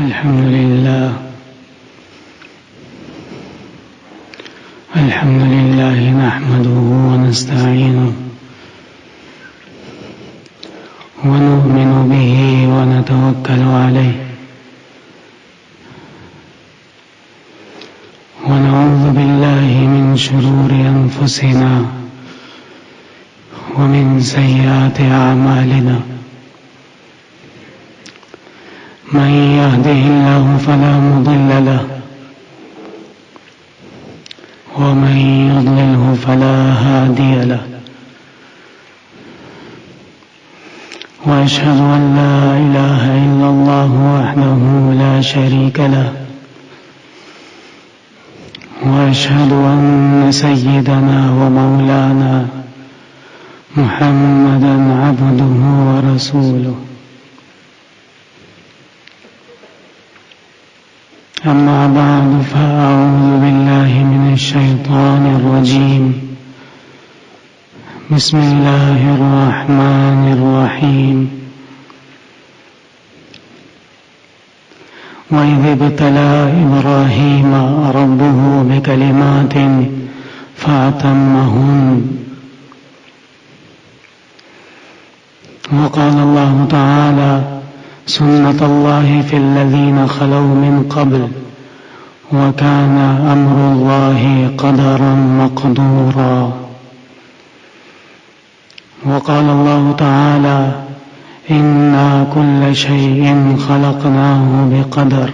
الحمد لله نحمده ونستعينه ونؤمن به ونتوكل عليه ونعوذ بالله من شرور أنفسنا ومن سيئات أعمالنا من يهده الله فلا مضل له ومن يضلله فلا هادي له وأشهد أن لا إله إلا الله وحده لا شريك له وأشهد أن سيدنا ومولانا محمدا عبده ورسوله أما بعد فأعوذ بالله من الشيطان الرجيم بسم الله الرحمن الرحيم وإذ ابتلى إبراهيم ربه بكلمات فأتمهن وقال الله تعالى سنة الله في الذين خلوا من قبل وكان أمر الله قدرا مقدورا وقال الله تعالى إنا كل شيء خلقناه بقدر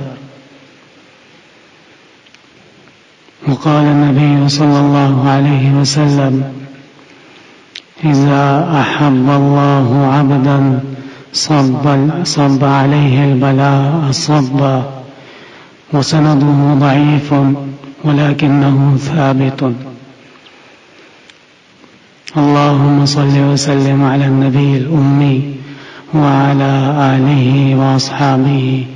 وقال النبي صلى الله عليه وسلم إذا أحب الله عبدا صب عليه البلاء صبا وسنده ضعيف ولكنه ثابت اللهم صل وسلم على النبي الأمي وعلى آله وأصحابه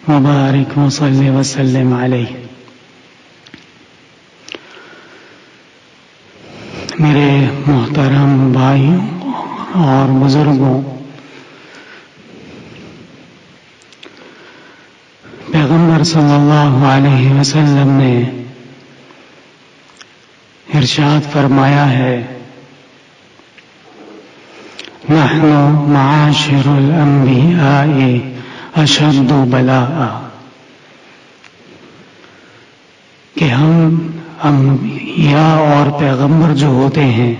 وبارك وصل وسلم عليه. میرے محترم بھائیوں اور بزرگوں، پیغمبر صلی اللہ علیہ وسلم نے ارشاد فرمایا ہے نحن معاشر الانبیاء اشد بلاء، کہ ہم انبیاء اور پیغمبر جو ہوتے ہیں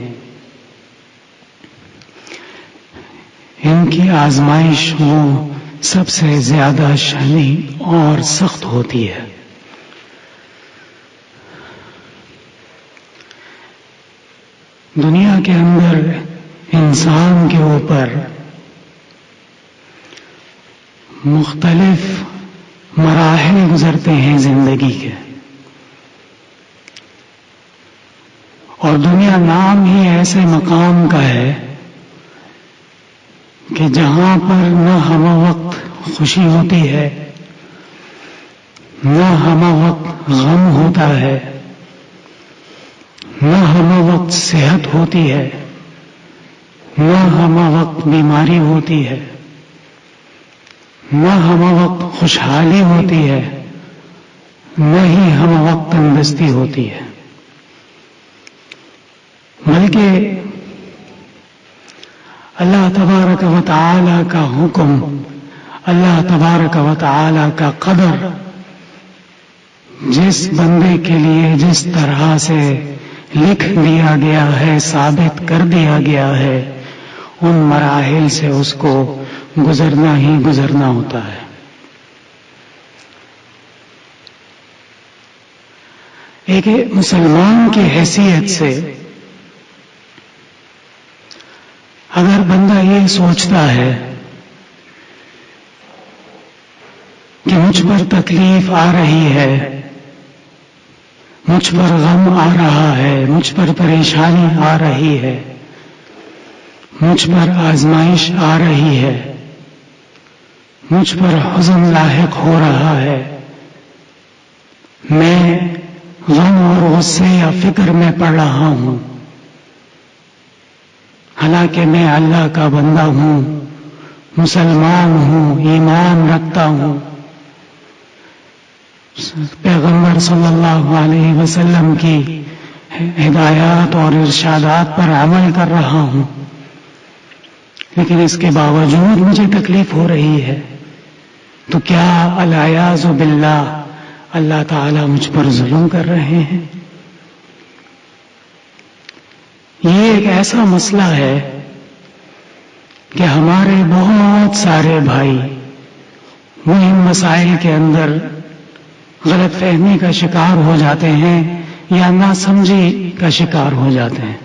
ان کی آزمائش وہ سب سے زیادہ شدید اور سخت ہوتی ہے. دنیا کے اندر انسان کے اوپر مختلف مراحل گزرتے ہیں زندگی کے، اور دنیا نام ہی ایسے مقام کا ہے کہ جہاں پر نہ ہم وقت خوشی ہوتی ہے، نہ ہم وقت غم ہوتا ہے، نہ ہم وقت صحت ہوتی ہے، نہ ہم وقت بیماری ہوتی ہے، نہ ہم وقت خوشحالی ہوتی ہے، نہ ہی ہم وقت تندرستی ہوتی ہے، بلکہ اللہ تبارک و تعالی کا حکم، اللہ تبارک و تعالی کا قدر جس بندے کے لیے جس طرح سے لکھ دیا گیا ہے، ثابت کر دیا گیا ہے، ان مراحل سے اس کو گزرنا ہی گزرنا ہوتا ہے. ایک مسلمان کی حیثیت سے اگر بندہ یہ سوچتا ہے کہ مجھ پر تکلیف آ رہی ہے، مجھ پر غم آ رہا ہے، مجھ پر پریشانی آ رہی ہے، مجھ پر آزمائش آ رہی ہے، مجھ پر حزن لاحق ہو رہا ہے، میں غم اور غصے یا فکر میں پڑ رہا ہوں، حالانکہ میں اللہ کا بندہ ہوں، مسلمان ہوں، ایمان رکھتا ہوں، پیغمبر صلی اللہ علیہ وسلم کی ہدایات اور ارشادات پر عمل کر رہا ہوں، لیکن اس کے باوجود مجھے تکلیف ہو رہی ہے، تو کیا العیاذ باللہ اللہ تعالیٰ مجھ پر ظلم کر رہے ہیں؟ یہ ایک ایسا مسئلہ ہے کہ ہمارے بہت سارے بھائی وہ ان مسائل کے اندر غلط فہمی کا شکار ہو جاتے ہیں یا ناسمجھی کا شکار ہو جاتے ہیں۔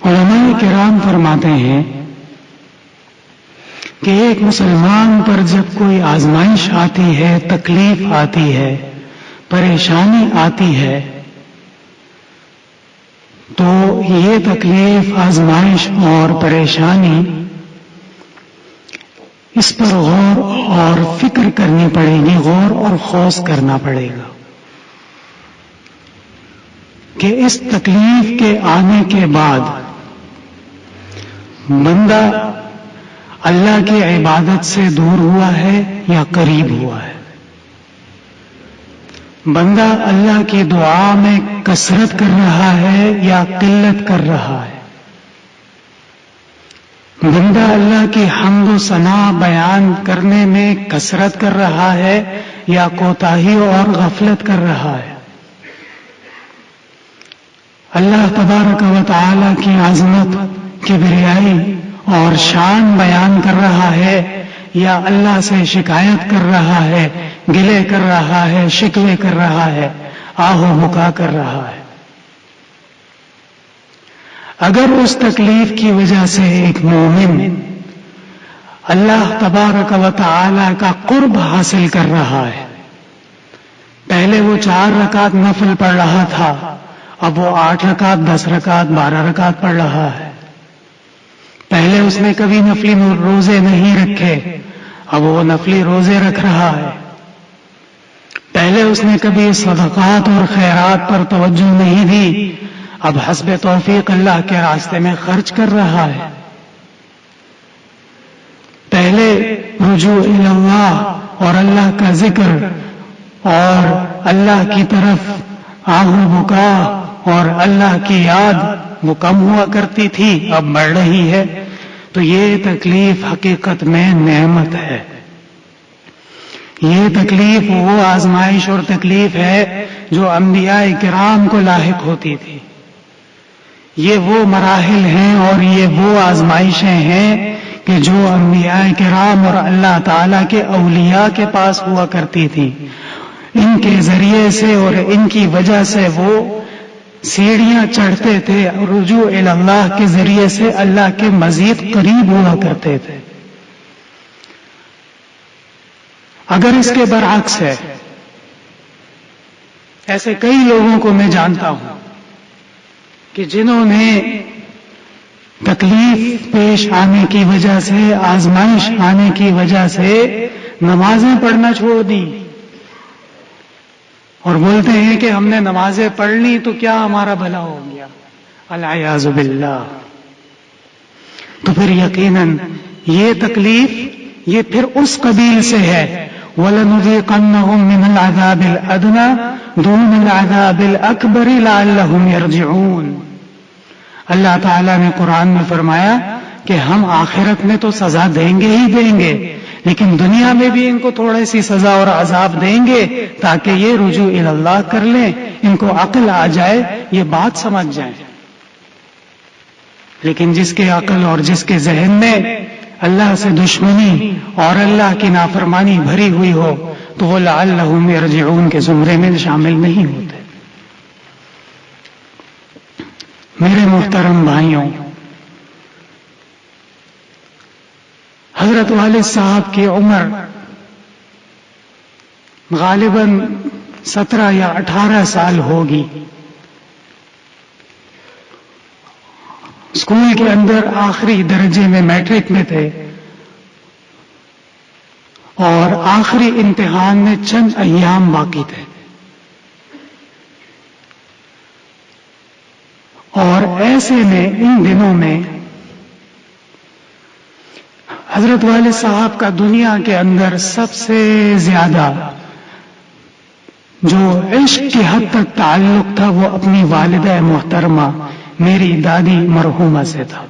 علماء کرام فرماتے ہیں کہ ایک مسلمان پر جب کوئی آزمائش آتی ہے، تکلیف آتی ہے، پریشانی آتی ہے، تو یہ تکلیف، آزمائش اور پریشانی اس پر غور اور فکر کرنی پڑے گی، غور اور خوض کرنا پڑے گا کہ اس تکلیف کے آنے کے بعد بندہ اللہ کی عبادت سے دور ہوا ہے یا قریب ہوا ہے، بندہ اللہ کی دعا میں کثرت کر رہا ہے یا قلت کر رہا ہے، بندہ اللہ کی حمد و ثنا بیان کرنے میں کثرت کر رہا ہے یا کوتاہی اور غفلت کر رہا ہے، اللہ تبارک و تعالی کی عظمت، کبریائی اور شان بیان کر رہا ہے یا اللہ سے شکایت کر رہا ہے، گلے کر رہا ہے، شکوے کر رہا ہے، آہ و بکا کر رہا ہے۔ اگر اس تکلیف کی وجہ سے ایک مومن اللہ تبارک و تعالی کا قرب حاصل کر رہا ہے، پہلے وہ 4 رکعت نفل پڑھ رہا تھا، اب وہ 8 رکعت، 10 رکعت، 12 رکعت پڑھ رہا ہے، پہلے اس نے کبھی نفلی روزے نہیں رکھے، اب وہ نفلی روزے رکھ رہا ہے، پہلے اس نے کبھی صدقات اور خیرات پر توجہ نہیں دی، اب حسب توفیق اللہ کے راستے میں خرچ کر رہا ہے، پہلے رجوع الی اللہ اور اللہ کا ذکر اور اللہ کی طرف آہ و بکا اور اللہ کی یاد وہ کم ہوا کرتی تھی، اب بڑھ رہی ہے، تو یہ تکلیف حقیقت میں نعمت ہے، یہ تکلیف وہ آزمائش اور تکلیف ہے جو انبیاء کرام کو لاحق ہوتی تھی، یہ وہ مراحل ہیں اور یہ وہ آزمائشیں ہیں کہ جو انبیاء کرام اور اللہ تعالیٰ کے اولیاء کے پاس ہوا کرتی تھی، ان کے ذریعے سے اور ان کی وجہ سے وہ سیڑھیاں چڑھتے تھے، رجوع الی اللہ کے ذریعے سے اللہ کے مزید قریب ہوا کرتے تھے۔ اگر اس کے برعکس ہے، ایسے کئی لوگوں کو میں جانتا ہوں کہ جنہوں نے تکلیف پیش آنے کی وجہ سے، آزمائش آنے کی وجہ سے نمازیں پڑھنا چھوڑ دی اور بولتے ہیں کہ ہم نے نمازیں پڑھ لی تو کیا ہمارا بھلا ہو گیا، العیاذ باللہ۔ تو پھر یقیناً یہ تکلیف یہ پھر اس قبیل سے ہے، وَلَنُذِيقَنَّهُم مِّنَ الْعَذَابِ الْأَدْنَىٰ دُونَ الْعَذَابِ الْأَكْبَرِ لَعَلَّهُمْ يَرْجِعُونَ۔ اللہ تعالیٰ نے قرآن میں فرمایا کہ ہم آخرت میں تو سزا دیں گے ہی دیں گے، لیکن دنیا میں بھی ان کو تھوڑی سی سزا اور عذاب دیں گے تاکہ یہ رجوع الی اللہ کر لیں، ان کو عقل آ جائے، یہ بات سمجھ جائیں۔ لیکن جس کے عقل اور جس کے ذہن میں اللہ سے دشمنی اور اللہ کی نافرمانی بھری ہوئی ہو تو وہ لعلہم یرجعون کے زمرے میں شامل نہیں ہوتے۔ میرے محترم بھائیوں، حضرت والد صاحب کی عمر غالباً 17 یا 18 سال ہوگی۔ اسکول کے اندر آخری درجے میں میٹرک میں تھے اور آخری امتحان میں چند ایام باقی تھے، اور ایسے میں ان دنوں میں حضرت والد صاحب کا دنیا کے اندر سب سے زیادہ جو عشق کی حد تک تعلق تھا وہ اپنی والدہ محترمہ میری دادی مرحومہ سے تھا،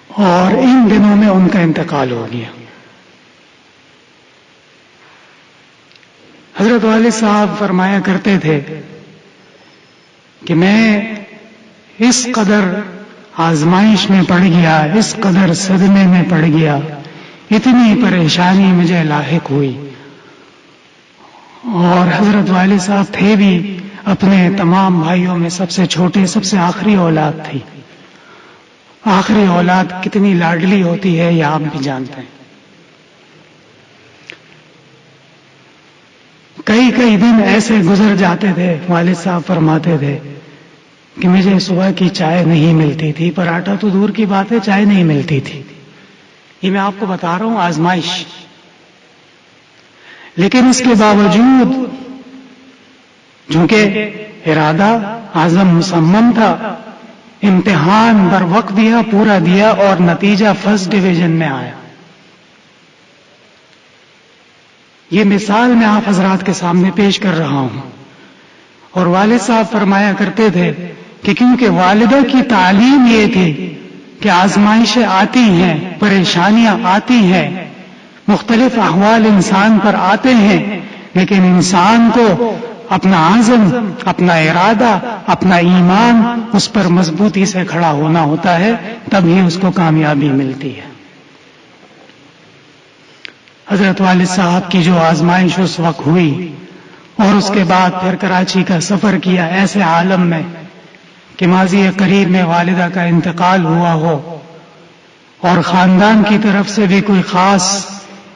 اور ان دنوں میں ان کا انتقال ہو گیا۔ حضرت والد صاحب فرمایا کرتے تھے کہ میں اس قدر آزمائش میں پڑ گیا، اس قدر صدمے میں پڑ گیا، اتنی پریشانی مجھے لاحق ہوئی۔ اور حضرت والد صاحب تھے بھی اپنے تمام بھائیوں میں سب سے چھوٹے، سب سے آخری اولاد تھی۔ آخری اولاد کتنی لاڈلی ہوتی ہے یہ آپ بھی جانتے ہیں۔ کئی دن ایسے گزر جاتے تھے، والد صاحب فرماتے تھے کہ مجھے صبح کی چائے نہیں ملتی تھی، پراٹھا تو دور کی بات ہے، چائے نہیں ملتی تھی۔ یہ میں آپ کو بتا رہا ہوں آزمائش، لیکن اس کے باوجود چونکہ ارادہ عزم مصمم تھا، امتحان بر وقت دیا، پورا دیا، اور نتیجہ فرسٹ ڈویژن میں آیا۔ یہ مثال میں آپ حضرات کے سامنے پیش کر رہا ہوں۔ اور والد صاحب فرمایا کرتے تھے کہ کیونکہ والدہ کی تعلیم یہ تھی کہ آزمائشیں آتی ہیں، پریشانیاں آتی ہیں، مختلف احوال انسان پر آتے ہیں، لیکن انسان کو اپنا عزم، اپنا ارادہ، اپنا ایمان اس پر مضبوطی سے کھڑا ہونا ہوتا ہے، تبھی اس کو کامیابی ملتی ہے۔ حضرت والد صاحب کی جو آزمائش اس وقت ہوئی، اور اس کے بعد پھر کراچی کا سفر کیا ایسے عالم میں کہ ماضی قریب میں والدہ کا انتقال ہوا ہو، اور خاندان کی طرف سے بھی کوئی خاص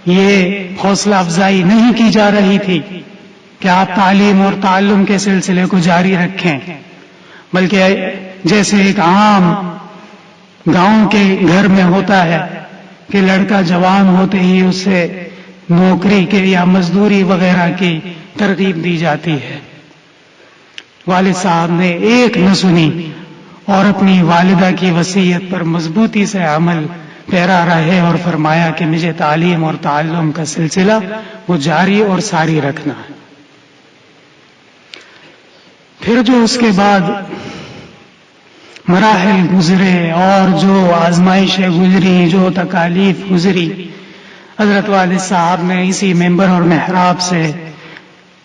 یہ حوصلہ افزائی نہیں کی جا رہی تھی کہ آپ تعلیم اور تعلم کے سلسلے کو جاری رکھیں، بلکہ جیسے ایک عام گاؤں کے گھر میں ہوتا ہے کہ لڑکا جوان ہوتے ہی اسے نوکری کے یا مزدوری وغیرہ کی ترغیب دی جاتی ہے، والد صاحب نے ایک نہ سنی اور اپنی والدہ کی وصیت پر مضبوطی سے عمل پیرا رہے، اور فرمایا کہ مجھے تعلیم اور تعلم کا سلسلہ وہ جاری اور ساری رکھنا ہے۔ پھر جو اس کے بعد مراحل گزرے اور جو آزمائشیں گزری، جو تکالیف گزری، حضرت والد صاحب نے اسی ممبر اور محراب سے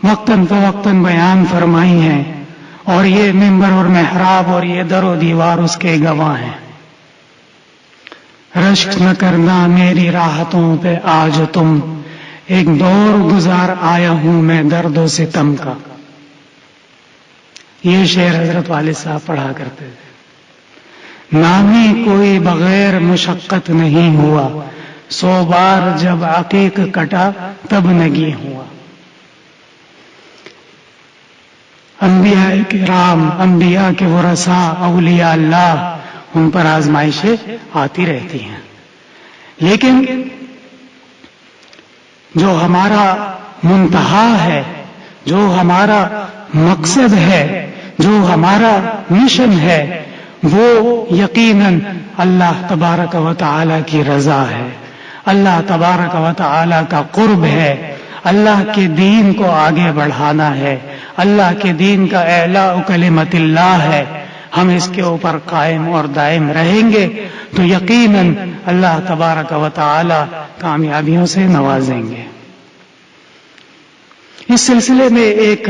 وقتاً فوقتاً بیان فرمائی ہیں، اور یہ ممبر اور محراب اور یہ در و دیوار اس کے گواہ ہیں۔ رشک نہ کرنا میری راحتوں پہ آج تم، ایک دور گزار آیا ہوں میں درد و ستم کا۔ یہ شعر حضرت والد صاحب پڑھا کرتے تھے۔ نامی کوئی بغیر مشقت نہیں ہوا، 100 بار جب عقیق کٹا تب نگی ہوا۔ انبیاء کرام، انبیاء کے ورثاء، اولیاء اللہ، ان پر آزمائشیں آتی رہتی ہیں، لیکن جو ہمارا منتہا ہے، جو ہمارا مقصد ہے، جو ہمارا مشن ہے، وہ یقیناً اللہ تبارک و تعالی کی رضا ہے، اللہ تبارک و تعالی کا قرب ہے، اللہ کے دین کو آگے بڑھانا ہے، اللہ کے دین کا اعلاء کلمت اللہ ہے۔ ہم اس کے اوپر قائم اور دائم رہیں گے تو یقیناً اللہ تبارک و تعالی کامیابیوں سے نوازیں گے۔ اس سلسلے میں ایک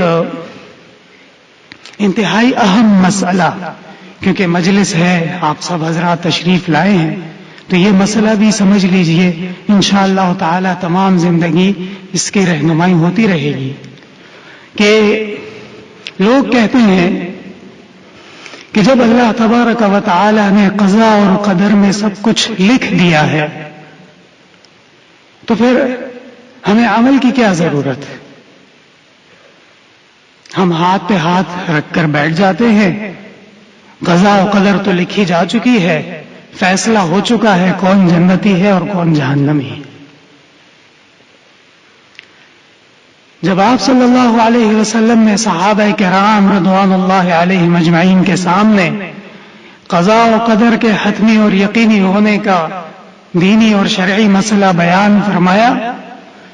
انتہائی اہم مسئلہ، کیونکہ مجلس ہے، آپ سب حضرات تشریف لائے ہیں، تو یہ مسئلہ بھی سمجھ لیجئے، انشاءاللہ تعالی تمام زندگی اس کی رہنمائی ہوتی رہے گی، کہ لوگ کہتے ہیں کہ جب اللہ تبارک و تعالی نے قضاء اور قدر میں سب کچھ لکھ دیا ہے تو پھر ہمیں عمل کی کیا ضرورت ہے؟ ہم ہاتھ پہ ہاتھ رکھ کر بیٹھ جاتے ہیں، قضاء و قدر تو لکھی جا چکی ہے، فیصلہ ہو چکا ہے کون جنتی ہے اور کون جہنمی ہے۔ جب آپ صلی اللہ علیہ وسلم نے صحابہ کرام رضوان اللہ علیہم اجمعین کے سامنے قضاء و قدر کے حتمی اور یقینی ہونے کا دینی اور شرعی مسئلہ بیان فرمایا،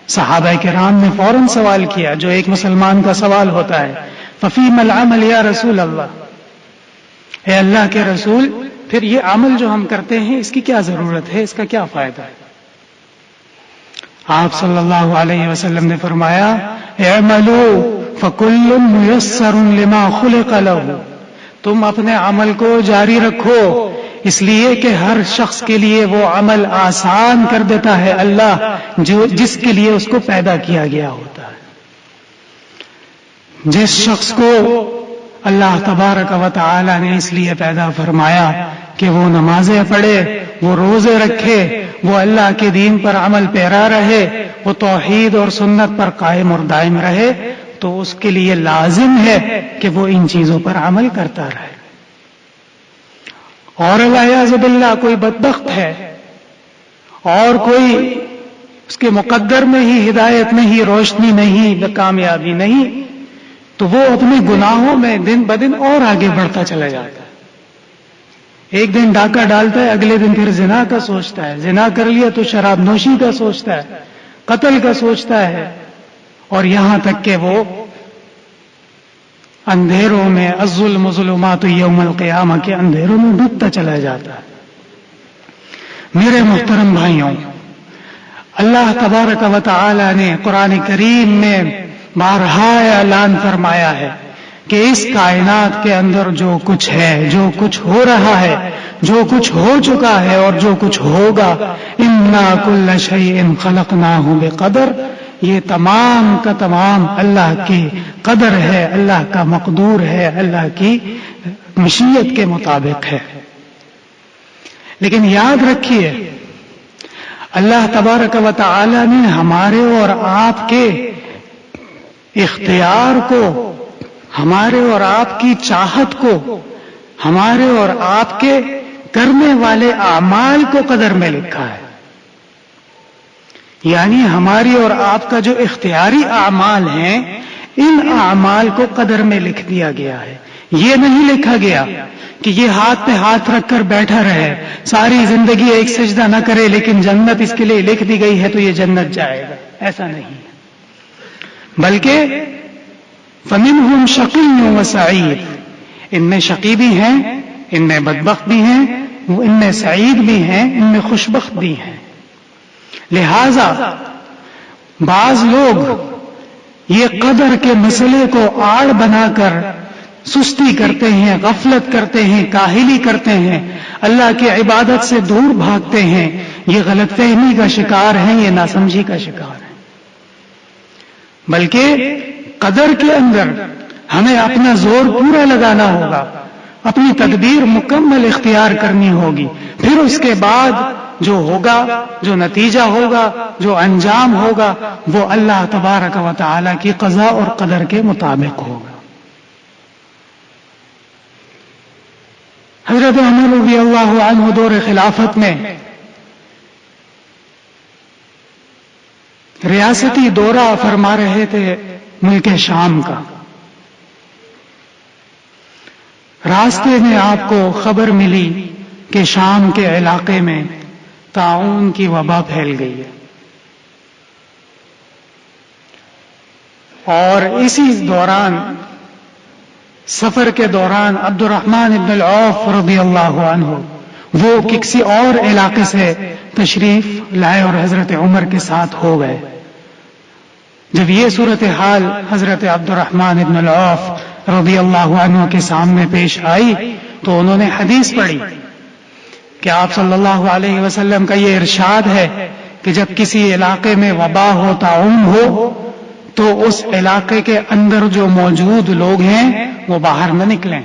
صحابہ کرام نے فوراً سوال کیا جو ایک مسلمان کا سوال ہوتا ہے، ففیم العمل یا رسول اللہ، اے اللہ کے رسول، پھر یہ عمل جو ہم کرتے ہیں اس کی کیا ضرورت ہے، اس کا کیا فائدہ ہے؟ آپ صلی اللہ علیہ وسلم نے فرمایا، اعملوا فکل میسر لما خلق لہ، تم اپنے عمل کو جاری رکھو، اس لیے کہ ہر شخص کے لیے وہ عمل آسان کر دیتا ہے اللہ جو جس کے لیے اس کو پیدا کیا گیا ہوتا ہے۔ جس شخص کو اللہ تبارک و تعالی نے اس لیے پیدا فرمایا کہ وہ نمازیں پڑھے، وہ روزے رکھے، وہ اللہ کے دین پر عمل پیرا رہے، وہ توحید اور سنت پر قائم اور دائم رہے، تو اس کے لیے لازم ہے کہ وہ ان چیزوں پر عمل کرتا رہے۔ اور الیاذ باللہ کوئی بدبخت ہے اور کوئی اس کے مقدر میں ہی ہدایت نہیں، روشنی نہیں، کامیابی نہیں، تو وہ اپنے گناہوں میں دن بدن اور آگے بڑھتا چلا جاتا ہے۔ ایک دن ڈاکہ ڈالتا ہے، اگلے دن پھر زنا کا سوچتا ہے، زنا کر لیا تو شراب نوشی کا سوچتا ہے، قتل کا سوچتا ہے، اور یہاں تک کہ وہ اندھیروں میں الظلم ظلمات یوم القیامہ کے اندھیروں میں ڈوبتا چلا جاتا ہے۔ میرے محترم بھائیوں، اللہ تبارک و تعالی نے قرآن کریم میں بارہا اعلان فرمایا ہے کہ اس کائنات کے اندر جو کچھ ہے، جو کچھ ہو رہا ہے، جو کچھ ہو چکا ہے اور جو کچھ ہوگا، انا کل شیء خلقناہ بقدر، یہ تمام کا تمام اللہ کی قدر ہے، اللہ کا مقدور ہے، اللہ کی مشیت کے مطابق ہے۔ لیکن یاد رکھیے، اللہ تبارک و تعالی نے ہمارے اور آپ کے اختیار کو، ہمارے اور آپ کی چاہت کو، ہمارے اور آپ کے کرنے والے اعمال کو قدر میں لکھا ہے۔ یعنی ہماری اور آپ کا جو اختیاری اعمال ہیں، ان اعمال کو قدر میں لکھ دیا گیا ہے۔ یہ نہیں لکھا گیا کہ یہ ہاتھ پہ ہاتھ رکھ کر بیٹھا رہے، ساری زندگی ایک سجدہ نہ کرے، لیکن جنت اس کے لیے لکھ دی گئی ہے تو یہ جنت جائے گا، ایسا نہیں ہے۔ بلکہ فَمِنْهُمْ شَقِيٌّ وَسَعِيدٌ، ان میں شقی بھی ہیں، ان میں بدبخت بھی ہیں، ان میں سعید بھی ہیں، ان میں خوشبخت بھی ہیں۔ لہذا بعض لوگ یہ قدر کے مسئلے کو آڑ بنا کر سستی کرتے ہیں، غفلت کرتے ہیں، کاہلی کرتے ہیں، اللہ کی عبادت سے دور بھاگتے ہیں، یہ غلط فہمی کا شکار ہیں، یہ ناسمجھی کا شکار ہیں۔ بلکہ قدر کے اندر ہمیں اپنا زور پورا لگانا ہوگا، اپنی تدبیر مکمل اختیار کرنی ہوگی، پھر اس کے بعد جو ہوگا، جو نتیجہ ہوگا، جو انجام ہوگا، وہ اللہ تبارک و تعالی کی قضاء اور قدر کے مطابق ہوگا۔ حضرت عمر رضی اللہ عنہ دور خلافت میں ریاستی دورہ فرما رہے تھے ملک شام کا۔ راستے میں آپ کو خبر ملی کہ شام کے علاقے میں طاعون کی وبا پھیل گئی ہے، اور اسی دوران، سفر کے دوران، عبد الرحمن بن العوف رضی اللہ عنہ وہ کسی اور علاقے سے تشریف لائے اور حضرت عمر کے ساتھ ہو گئے۔ جب یہ صورتحال حضرت عبد الرحمن بن العوف رضی اللہ عنہ کے سامنے پیش آئی تو انہوں نے حدیث پڑھی کہ آپ صلی اللہ علیہ وسلم کا یہ ارشاد ہے کہ جب کسی علاقے میں وبا ہو، طاعون ہو، تو اس علاقے کے اندر جو موجود لوگ ہیں وہ باہر نہ نکلیں،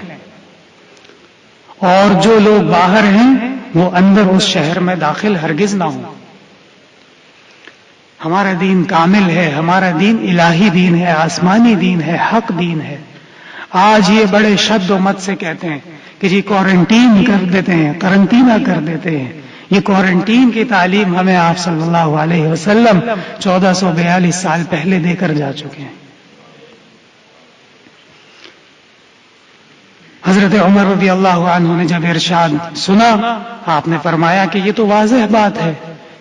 اور جو لوگ باہر ہیں وہ اندر اس شہر میں داخل ہرگز نہ ہوں۔ ہمارا دین کامل ہے، ہمارا دین الہی دین ہے، آسمانی دین ہے، حق دین ہے۔ آج یہ بڑے شد و مت سے کہتے ہیں کہ جی کوارنٹین کر دیتے ہیں، قرنطینہ کر دیتے ہیں۔ یہ کوارنٹین کی تعلیم ہمیں آپ صلی اللہ علیہ وسلم 1442 سال پہلے دے کر جا چکے ہیں۔ حضرت عمر رضی اللہ عنہ نے جب ارشاد سنا، آپ نے فرمایا کہ یہ تو واضح بات ہے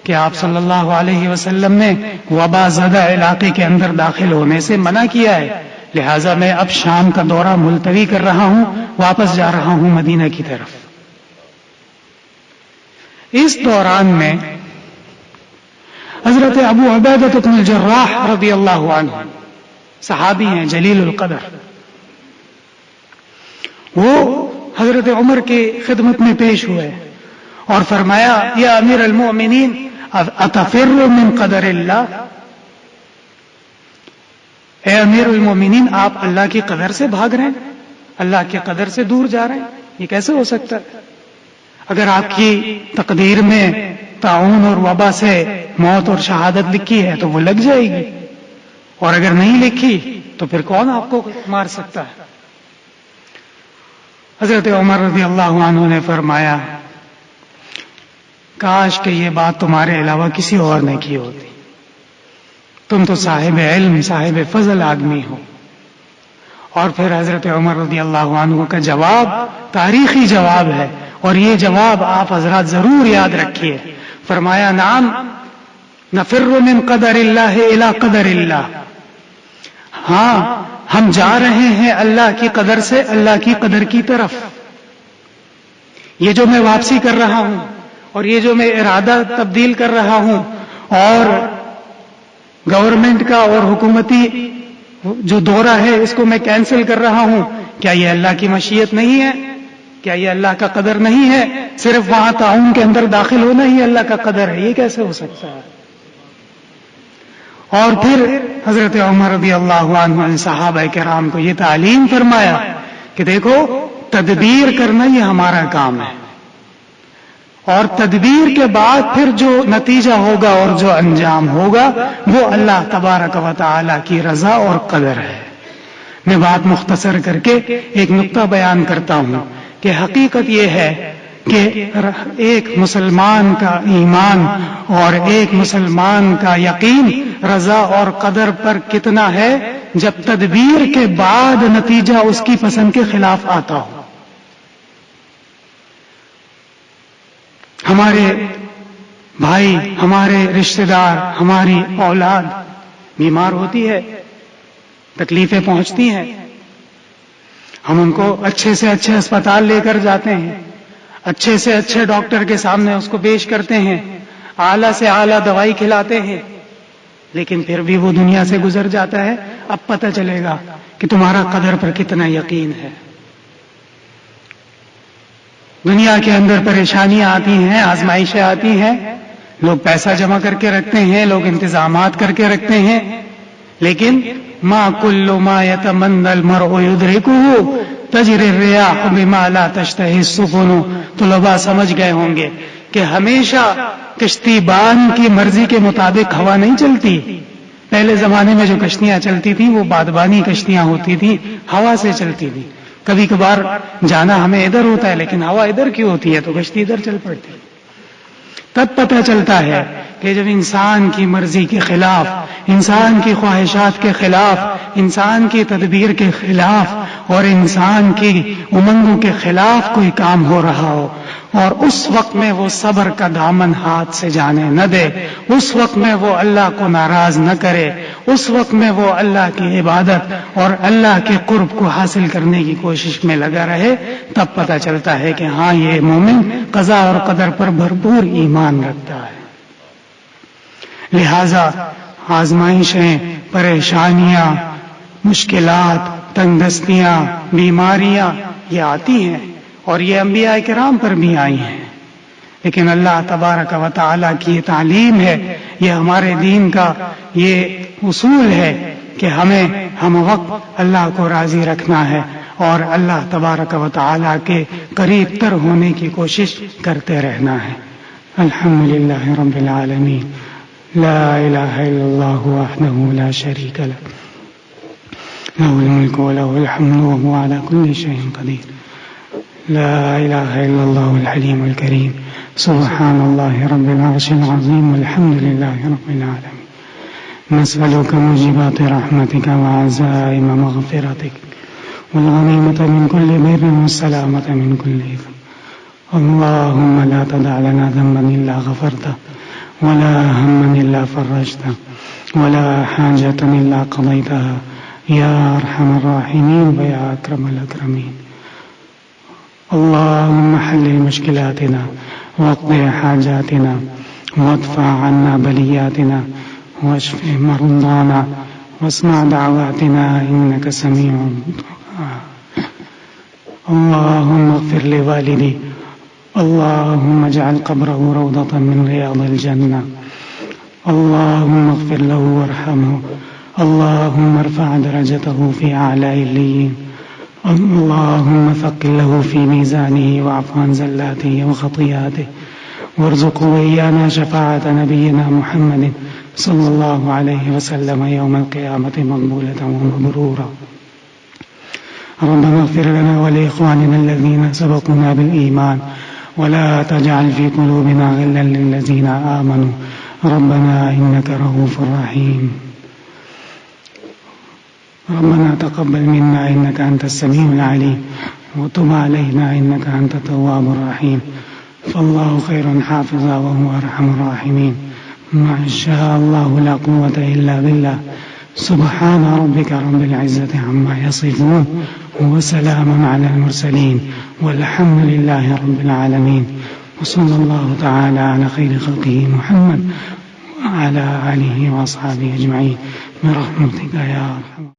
کہ آپ صلی اللہ علیہ وسلم نے وبا زدہ علاقے کے اندر داخل ہونے سے منع کیا ہے، لہٰذا میں اب شام کا دورہ ملتوی کر رہا ہوں، واپس جا رہا ہوں مدینہ کی طرف۔ اس دوران میں حضرت ابو عبیدہ بن الجراح رضی اللہ عنہ، صحابی ہیں جلیل القدر، وہ حضرت عمر کی خدمت میں پیش ہوئے اور فرمایا، یا امیر المؤمنین اتفر من قدر اللہ، اے امیر المؤمنین آپ اللہ کی قدر سے بھاگ رہے ہیں، اللہ کی قدر سے دور جا رہے ہیں، یہ کیسے ہو سکتا ہے؟ اگر آپ کی تقدیر میں طاعون اور وبا سے موت اور شہادت لکھی ہے تو وہ لگ جائے گی، اور اگر نہیں لکھی تو پھر کون آپ کو مار سکتا ہے؟ حضرت عمر رضی اللہ عنہ نے فرمایا، کاش کہ یہ بات تمہارے علاوہ کسی اور نے کی ہوتی، تم تو صاحب علم صاحب فضل آدمی ہو۔ اور پھر حضرت عمر رضی اللہ عنہ کا جواب تاریخی جواب ہے، اور یہ جواب آپ حضرات ضرور یاد رکھیے۔ فرمایا، نعم نفر من قدر اللہ الی قدر اللہ، ہاں ہم جا رہے ہیں اللہ کی قدر سے اللہ کی قدر کی طرف۔ یہ جو میں واپسی کر رہا ہوں اور یہ جو میں ارادہ تبدیل کر رہا ہوں اور گورنمنٹ کا اور حکومتی جو دورہ ہے اس کو میں کینسل کر رہا ہوں، کیا یہ اللہ کی مشیت نہیں ہے؟ کیا یہ اللہ کا قدر نہیں ہے؟ صرف وہاں تعاون کے اندر داخل ہونا ہی اللہ کا قدر ہے؟ یہ کیسے ہو سکتا ہے؟ اور پھر حضرت عمر رضی اللہ عنہ نے صحابہ کرام کو یہ تعلیم فرمایا کہ دیکھو، تدبیر کرنا یہ ہمارا کام ہے، اور تدبیر کے بعد پھر جو نتیجہ ہوگا اور جو انجام ہوگا وہ اللہ تبارک و تعالی کی رضا اور قدر ہے۔ میں بات مختصر کر کے ایک نقطہ بیان کرتا ہوں کہ حقیقت یہ ہے کہ ایک مسلمان کا ایمان اور ایک مسلمان کا یقین رضا اور قدر پر کتنا ہے جب تدبیر کے بعد نتیجہ اس کی پسند کے خلاف آتا ہو۔ ہمارے بھائی، ہمارے رشتہ دار، ہماری اولاد بیمار ہوتی ہے، تکلیفیں پہنچتی ہیں، ہم ان کو اچھے سے اچھے اسپتال لے کر جاتے ہیں، اچھے سے اچھے ڈاکٹر کے سامنے اس کو پیش کرتے ہیں، اعلیٰ سے اعلیٰ دوائی کھلاتے ہیں، لیکن پھر بھی وہ دنیا سے گزر جاتا ہے۔ اب پتہ چلے گا کہ تمہارا قدر پر کتنا یقین ہے۔ دنیا کے اندر پریشانیاں آتی ہیں، آزمائشیں آتی ہیں، لوگ پیسہ جمع کر کے رکھتے ہیں، لوگ انتظامات کر کے رکھتے ہیں، لیکن ما کل ما یتمنی المرء یدرکہ تجری الریاح بما لا تشتہی السفن۔ طلباء سمجھ گئے ہوں گے کہ ہمیشہ کشتی بان کی مرضی کے مطابق ہوا نہیں چلتی۔ پہلے زمانے میں جو کشتیاں چلتی تھیں وہ بادبانی کشتیاں ہوتی تھیں، ہوا سے چلتی تھیں۔ کبھی کبھار جانا ہمیں ادھر ہوتا ہے لیکن ہوا ادھر کی ہوتی ہے تو کشتی ادھر چل پڑتی ہے۔ تب پتہ چلتا ہے کہ جب انسان کی مرضی کے خلاف، انسان کی خواہشات کے خلاف، انسان کی تدبیر کے خلاف اور انسان کی امنگوں کے خلاف کوئی کام ہو رہا ہو، اور اس وقت میں وہ صبر کا دامن ہاتھ سے جانے نہ دے، اس وقت میں وہ اللہ کو ناراض نہ کرے، اس وقت میں وہ اللہ کی عبادت اور اللہ کے قرب کو حاصل کرنے کی کوشش میں لگا رہے، تب پتہ چلتا ہے کہ ہاں یہ مومن قضا اور قدر پر بھرپور ایمان رکھتا ہے۔ لہذا آزمائشیں، پریشانیاں، مشکلات، تنگ دستیاں، بیماریاں یہ آتی ہیں، اور یہ انبیاء کرام پر بھی آئی ہیں، لیکن اللہ تبارک و تعالیٰ کی یہ تعلیم ہے، یہ ہمارے دین کا یہ اصول ہے کہ ہمیں ہم وقت اللہ کو راضی رکھنا ہے اور اللہ تبارک و تعالیٰ کے قریب تر ہونے کی کوشش کرتے رہنا ہے۔ الحمدللہ رب العالمین، لا الہ الا اللہ وحدہ لا شریک لہ، لہ الملک ولہ الحمد وہو علی کل شیء قدیر، لا الہ الا اللہ الحلیم الکریم، سبحان اللہ رب العرش العظیم، والحمد للہ رب العالمین۔ نسألك موجبات رحمتك وعزائم مغفرتك والغنيمة من كل بر والسلامة من كل إثم. اللهم لا تدع لنا ذنبا إلا غفرته ولا هما إلا فرجته ولا حاجة إلا قضيتها يا أرحم الراحمين ويا أكرم الأكرمين. اللهم حلل مشكلاتنا واقض حاجاتنا وادفع عنا بلياتنا واشف مرضانا واسمع دعواتنا إنك سميع الدعاء. اللهم اغفر لوالدي، اللهم اجعل قبره روضة من رياض الجنة. اللهم اغفر له وارحمه، اللهم ارفع درجته في أعلى الليين. اللهم ثقل له في ميزانه واعف عن زلاته وخطيئاته، وارزقه وإيانا شفاعة نبينا محمد صلى الله عليه وسلم يوم القيامة مقبولة ومبرورة. ربنا اغفر لنا ولإخواننا الذين سبقونا بالإيمان ولا تجعل في قلوبنا غلا للذين آمنوا ربنا إنك رؤوف رحيم. ربنا تقبل منا إنك أنت السميع العليم وتب علينا إنك أنت التواب الرحيم. فالله خير حافظا وهو أرحم الراحمين. ما شاء الله لا قوة إلا بالله. سبحان ربك رب العزة عما يصفون وسلام على المرسلين والحمد لله رب العالمين. وصلى الله تعالى على خير خلقه محمد وعلى آله وأصحابه أجمعين برحمتك يا أرحم.